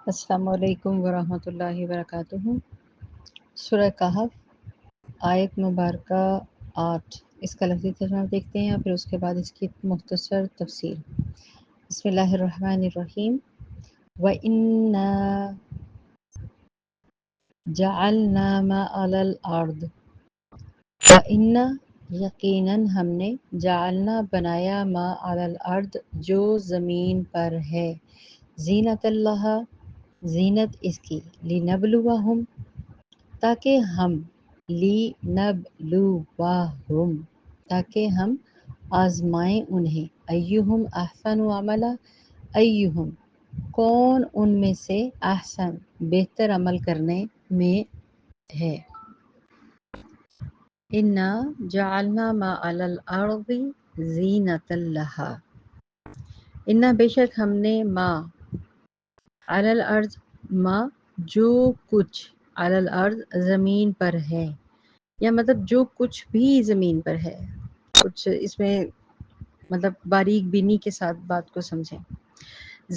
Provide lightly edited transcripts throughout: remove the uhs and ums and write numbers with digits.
السلام علیکم ورحمۃ اللہ وبرکاتہ۔ سورہ کہف آیت مبارکہ 8، اس کا لفظی ترجمہ دیکھتے ہیں اور پھر اس کے بعد اس کی مختصر تفسیر۔ بسم اللہ الرحمن الرحیم۔ وَإِنَّا جَعَلْنَا مَا عَلَى الْأَرْضِ، وَإِنَّا یقیناً ہم نے جعلنا بنایا ما علی الارض جو زمین پر ہے، زینت اللہ زینت اس کی، لنبلوہم تاکہ ہم لنبلوہم تاکہ ہم آزمائیں انہیں، ایہم احسن عملا ایہم کون ان میں سے احسن بہتر عمل کرنے میں ہے۔ انا جعلنا ما علی الارض زینۃ لہا، انا بے شک ہم نے ما علی الارض ما جو کچھ علی الارض زمین پر ہے، یا مطلب جو کچھ بھی زمین پر ہے، کچھ اس میں مطلب باریک بینی کے ساتھ بات کو سمجھیں۔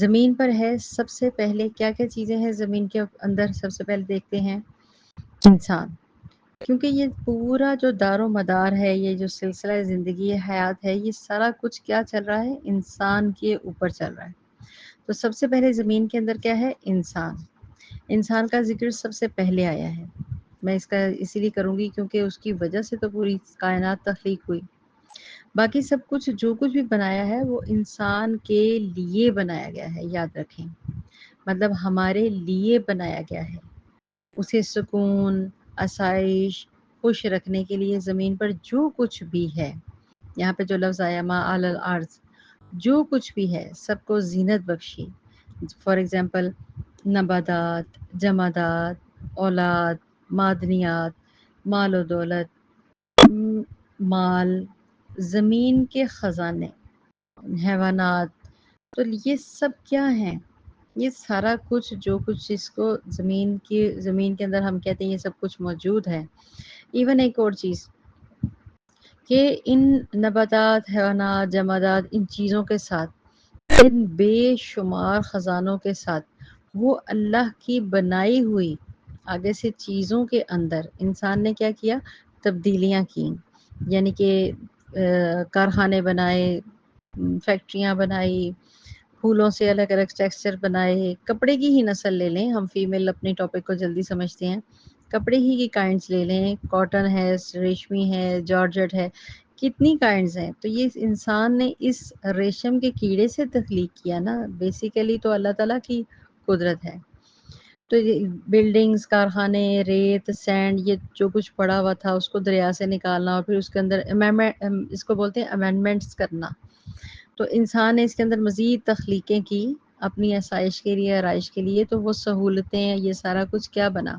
زمین پر ہے، سب سے پہلے کیا کیا چیزیں ہیں زمین کے اندر؟ سب سے پہلے دیکھتے ہیں انسان، کیونکہ یہ پورا جو دار و مدار ہے، یہ جو سلسلہ زندگی حیات ہے، یہ سارا کچھ کیا چل رہا ہے؟ انسان کے اوپر چل رہا ہے۔ تو سب سے پہلے زمین کے اندر کیا ہے؟ انسان۔ انسان کا ذکر سب سے پہلے آیا ہے۔ میں اس کا اسی لیے کروں گی کیونکہ اس کی وجہ سے تو پوری کائنات تخلیق ہوئی۔ باقی سب کچھ جو کچھ بھی بنایا ہے وہ انسان کے لیے بنایا گیا ہے، یاد رکھیں، مطلب ہمارے لیے بنایا گیا ہے۔ اسے سکون، آسائش، خوش رکھنے کے لیے زمین پر جو کچھ بھی ہے، یہاں پہ جو لفظ آیا ما علی الارض، جو کچھ بھی ہے سب کو زینت بخشی۔ فار ایگزامپل نباتات، جمادات، اولاد، معدنیات، مال و دولت، مال، زمین کے خزانے، حیوانات، تو یہ سب کیا ہیں؟ یہ سارا کچھ جو کچھ اس کو زمین کے اندر ہم کہتے ہیں یہ سب کچھ موجود ہے۔ ایون ایک اور چیز کہ ان نباتات، حیوانات، جمادات، ان چیزوں کے ساتھ، ان بے شمار خزانوں کے ساتھ، وہ اللہ کی بنائی ہوئی آگے سے چیزوں کے اندر انسان نے کیا کیا؟ تبدیلیاں کی، یعنی کہ کارخانے بنائے، فیکٹریاں بنائی، پھولوں سے الگ الگ ٹیکسچر بنائے۔ کپڑے کی ہی نسل لے لیں، ہم فیمیل اپنے ٹاپک کو جلدی سمجھتے ہیں، کپڑے ہی کی کائنڈس لے لیں، کاٹن ہے، ریشمی ہے، جارجٹ ہے، کتنی کائنڈز ہیں۔ تو یہ انسان نے اس ریشم کے کیڑے سے تخلیق کیا نا، بیسیکلی تو اللہ تعالیٰ کی قدرت ہے۔ تو بلڈنگز، کارخانے، ریت، سینڈ، یہ جو کچھ پڑا ہوا تھا اس کو دریا سے نکالنا اور پھر اس کے اندر اس کو بولتے ہیں امینڈمنٹس کرنا۔ تو انسان نے اس کے اندر مزید تخلیقیں کی اپنی آسائش کے لیے، آرائش کے لیے، تو وہ سہولتیں، یہ سارا کچھ کیا بنا؟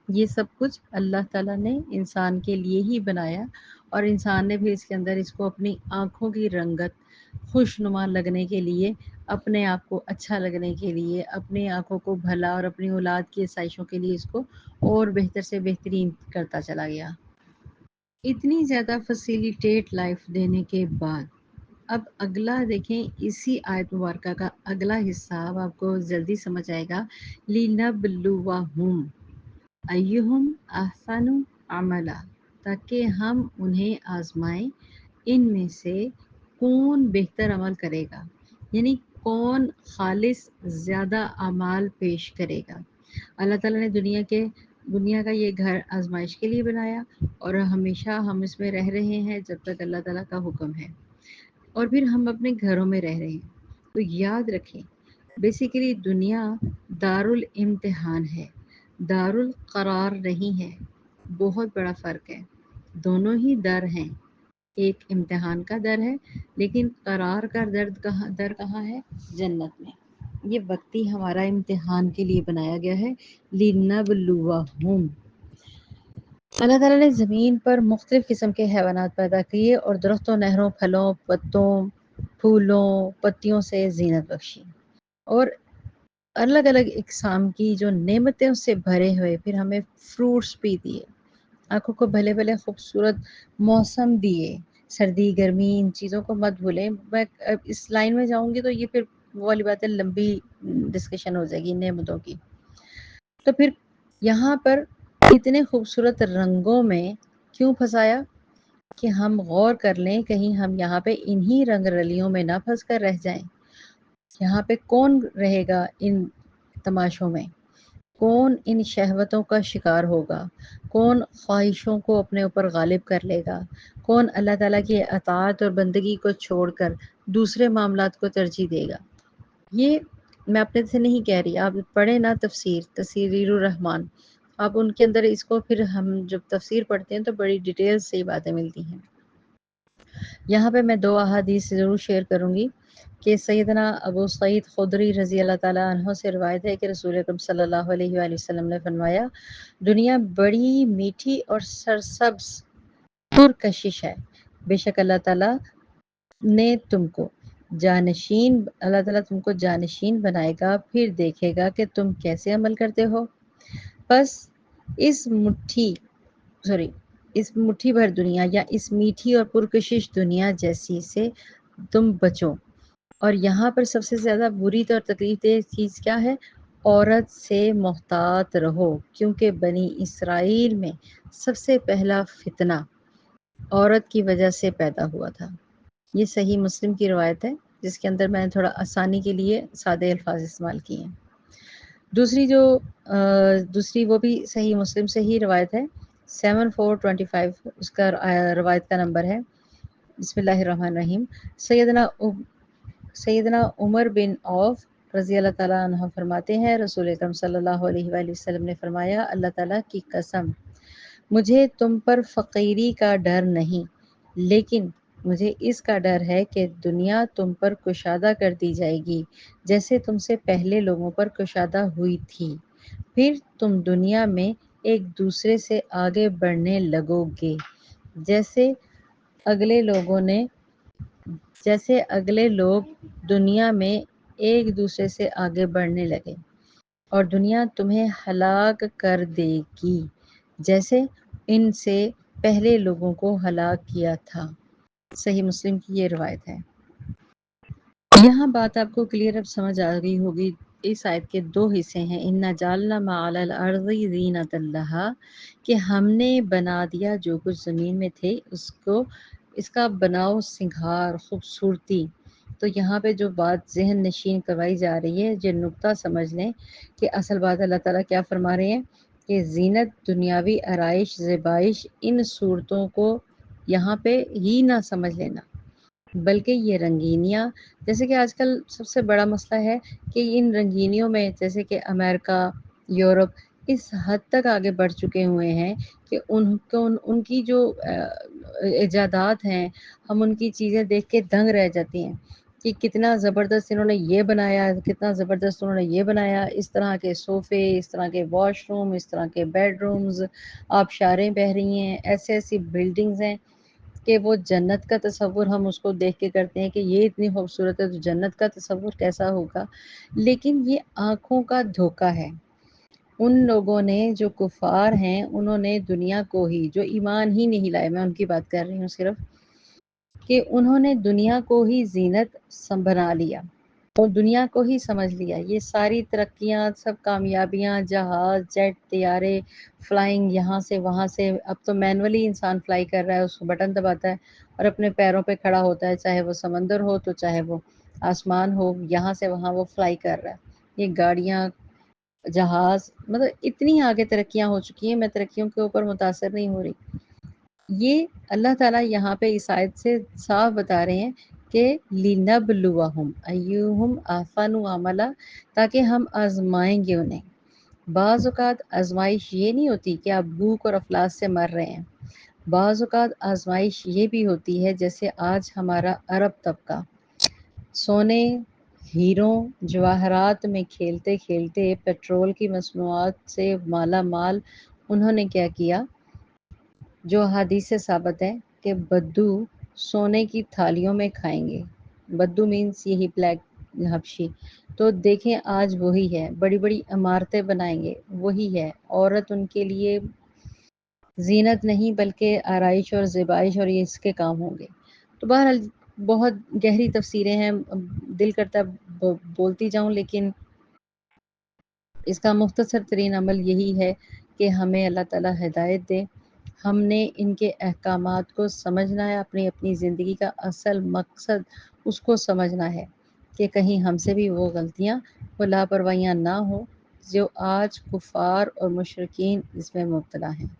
یہ سب کچھ اللہ تعالیٰ نے انسان کے لیے ہی بنایا، اور انسان نے بھی اس کے اندر اس کو اپنی آنکھوں کی رنگت، خوش نما لگنے کے لیے، اپنے آپ کو اچھا لگنے کے لیے، اپنی آنکھوں کو بھلا اور اپنی اولاد کی آسائشوں کے لیے اس کو اور بہتر سے بہترین کرتا چلا گیا۔ اتنی زیادہ فیسیلیٹیٹ لائف دینے کے بعد اب اگلا دیکھیں، اسی آیت مبارکہ کا اگلا حصہ اب آپ کو جلدی سمجھ آئے گا۔ لِنَبْلُوَہُمْ ایہم احسن عملا، تاکہ ہم انہیں آزمائیں ان میں سے کون بہتر عمل کرے گا، یعنی کون خالص زیادہ اعمال پیش کرے گا۔ اللہ تعالیٰ نے دنیا کا یہ گھر آزمائش کے لیے بنایا، اور ہمیشہ ہم اس میں رہ رہے ہیں جب تک اللہ تعالیٰ کا حکم ہے، اور پھر ہم اپنے گھروں میں رہ رہے ہیں۔ تو یاد رکھیں، بیسیکلی دنیا دارالامتحان ہے، دارالقرار نہیں ہے، بہت بڑا فرق ہے۔ دونوں ہی در ہیں، ایک امتحان کا در ہے، لیکن قرار کا در کہاں ہے؟ جنت میں۔ یہ وقتی ہمارا امتحان کے لیے بنایا گیا ہے، لِنَبْلُوَہُمْ۔ اللہ تعالیٰ نے زمین پر مختلف قسم کے حیوانات پیدا کیے اور درختوں، نہروں، پھلوں، پتوں، پھولوں، پتیوں سے زینت بخشی، اور الگ الگ اقسام کی جو نعمتیں اس سے بھرے ہوئے، پھر ہمیں فروٹس بھی دیے، آنکھوں کو بھلے بھلے خوبصورت موسم دیے، سردی، گرمی، ان چیزوں کو مت بھولیں۔ میں اس لائن میں جاؤں گی تو یہ پھر وہ والی بات ہے، لمبی ڈسکشن ہو جائے گی نعمتوں کی۔ تو پھر یہاں پر اتنے خوبصورت رنگوں میں کیوں پھنسایا کہ ہم غور کر لیں کہیں ہم یہاں پہ انہی رنگ رلیوں میں نہ پھنس کر رہ جائیں۔ یہاں پہ کون رہے گا ان تماشوں میں؟ کون ان شہوتوں کا شکار ہوگا؟ کون خواہشوں کو اپنے اوپر غالب کر لے گا؟ کون اللہ تعالیٰ کی اطاعت اور بندگی کو چھوڑ کر دوسرے معاملات کو ترجیح دے گا؟ یہ میں اپنے سے نہیں کہہ رہی، آپ پڑھیں نا تفسیر الرحمان، آپ ان کے اندر اس کو پھر ہم جب تفسیر پڑھتے ہیں تو بڑی ڈیٹیل سے یہ باتیں ملتی ہیں۔ یہاں پہ میں 2 احادیث ضرور شیئر کروں گی کہ سیدنا ابو سعید خدری رضی اللہ تعالیٰ عنہ سے روایت ہے کہ رسول اکرم صلی اللہ علیہ وآلہ وسلم نے فرمایا، دنیا بڑی میٹھی اور سرسبز پرکشش ہے، بے شک اللہ تعالیٰ تم کو جانشین بنائے گا، پھر دیکھے گا کہ تم کیسے عمل کرتے ہو۔ بس اس مٹھی بھر دنیا یا اس میٹھی اور پرکشش دنیا جیسی سے تم بچو۔ اور یہاں پر سب سے زیادہ بری اور تکلیف دہ چیز کیا ہے؟ عورت سے محتاط رہو، کیونکہ بنی اسرائیل میں سب سے پہلا فتنہ عورت کی وجہ سے پیدا ہوا تھا۔ یہ صحیح مسلم کی روایت ہے، جس کے اندر میں نے تھوڑا آسانی کے لیے سادے الفاظ استعمال کیے ہیں۔ دوسری وہ بھی صحیح مسلم سے ہی روایت ہے، 7425 اس کا روایت کا نمبر ہے۔ بسم اللہ الرحمن الرحیم۔ سیدنا عمر بن عوف رضی اللہ تعالیٰ عنہ فرماتے ہیں، رسول اکرم صلی اللہ علیہ وآلہ وسلم نے فرمایا، اللہ تعالیٰ کی قسم، مجھے تم پر فقیری کا ڈر نہیں، لیکن مجھے اس کا ڈر ہے کہ دنیا تم پر کشادہ کر دی جائے گی جیسے تم سے پہلے لوگوں پر کشادہ ہوئی تھی، پھر تم دنیا میں ایک دوسرے سے آگے بڑھنے لگو گے جیسے اگلے لوگ دنیا میں ایک دوسرے سے آگے بڑھنے لگے، اور دنیا تمہیں ہلاک کر دے گی جیسے ان سے پہلے لوگوں کو ہلاک کیا تھا۔ صحیح مسلم کی یہ روایت ہے۔ یہاں بات آپ کو کلیئر اب سمجھ آ گئی ہوگی۔ اس آیت کے 2 حصے ہیں، اِنَّا جَعَلْنَا مَا عَلَى الْأَرْضِ زِینَةً لَهَا، کہ ہم نے بنا دیا جو کچھ زمین میں تھے اس کا بناؤ سنگھار، خوبصورتی۔ تو یہاں پہ جو بات ذہن نشین کروائی جا رہی ہے، جو نقطہ سمجھ لیں کہ اصل بات اللہ تعالیٰ کیا فرما رہے ہیں کہ زینت، دنیاوی آرائش، زیبائش، ان صورتوں کو یہاں پہ ہی نہ سمجھ لینا، بلکہ یہ رنگینیاں، جیسے کہ آج کل سب سے بڑا مسئلہ ہے کہ ان رنگینیوں میں جیسے کہ امریکہ، یورپ اس حد تک آگے بڑھ چکے ہوئے ہیں کہ ان کی جو ایجادات ہیں، ہم ان کی چیزیں دیکھ کے دنگ رہ جاتی ہیں کہ کتنا زبردست انہوں نے یہ بنایا، کتنا زبردست انہوں نے یہ بنایا، اس طرح کے صوفے، اس طرح کے واش روم، اس طرح کے بیڈ رومز، آبشاریں بہہ رہی ہیں، ایسی بلڈنگز ہیں کہ وہ جنت کا تصور ہم اس کو دیکھ کے کرتے ہیں کہ یہ اتنی خوبصورت ہے تو جنت کا تصور کیسا ہوگا۔ لیکن یہ آنکھوں کا دھوکہ ہے۔ ان لوگوں نے جو کفار ہیں، انہوں نے دنیا کو ہی، جو ایمان ہی نہیں لائے، میں ان کی بات کر رہی ہوں صرف، کہ انہوں نے دنیا کو ہی زینت بنا لیا اور دنیا کو ہی سمجھ لیا۔ یہ ساری ترقیاں، سب کامیابیاں، جہاز، جیٹ، طیارے، فلائنگ یہاں سے وہاں سے، اب تو مینولی انسان فلائی کر رہا ہے، اس کو بٹن دباتا ہے اور اپنے پیروں پہ کھڑا ہوتا ہے، چاہے وہ سمندر ہو تو چاہے وہ آسمان ہو، یہاں سے وہاں وہ فلائی کر رہا ہے۔ یہ گاڑیاں، جہاز، مطلب اتنی آگے ترقیاں ہو چکی ہیں، میں ترقیوں کے اوپر متاثر نہیں ہو رہی۔ یہ اللہ تعالیٰ یہاں پہ اس آیت سے صاف بتا رہے ہیں کہ لِنَبْلُوَهُمْ أَيُّهُمْ أَحْسَنُ عَمَلًا، تاکہ ہم آزمائیں گے انہیں۔ بعض اوقات آزمائش یہ نہیں ہوتی کہ آپ بھوک اور افلاس سے مر رہے ہیں، بعض اوقات آزمائش یہ بھی ہوتی ہے جیسے آج ہمارا عرب طبقہ سونے، ہیروں، جواہرات میں کھیلتے کھیلتے پیٹرول کی مصنوعات سے مالا مال، انہوں نے کیا کیا؟ جو حدیث سے ثابت ہے کہ بدو سونے کی تھالیوں میں کھائیں گے۔ بدو مینس یہی بلیک حبشی۔ تو دیکھیں آج وہی ہے، بڑی بڑی عمارتیں بنائیں گے، وہی ہے۔ عورت ان کے لیے زینت نہیں بلکہ آرائش اور زیبائش، اور یہ اس کے کام ہوں گے۔ تو بہرحال بہت گہری تفسیریں ہیں، دل کرتا ہے بولتی جاؤں، لیکن اس کا مختصر ترین عمل یہی ہے کہ ہمیں اللہ تعالیٰ ہدایت دے، ہم نے ان کے احکامات کو سمجھنا ہے، اپنی اپنی زندگی کا اصل مقصد اس کو سمجھنا ہے کہ کہیں ہم سے بھی وہ غلطیاں، وہ لاپرواہیاں نہ ہوں جو آج کفار اور مشرکین اس میں مبتلا ہیں۔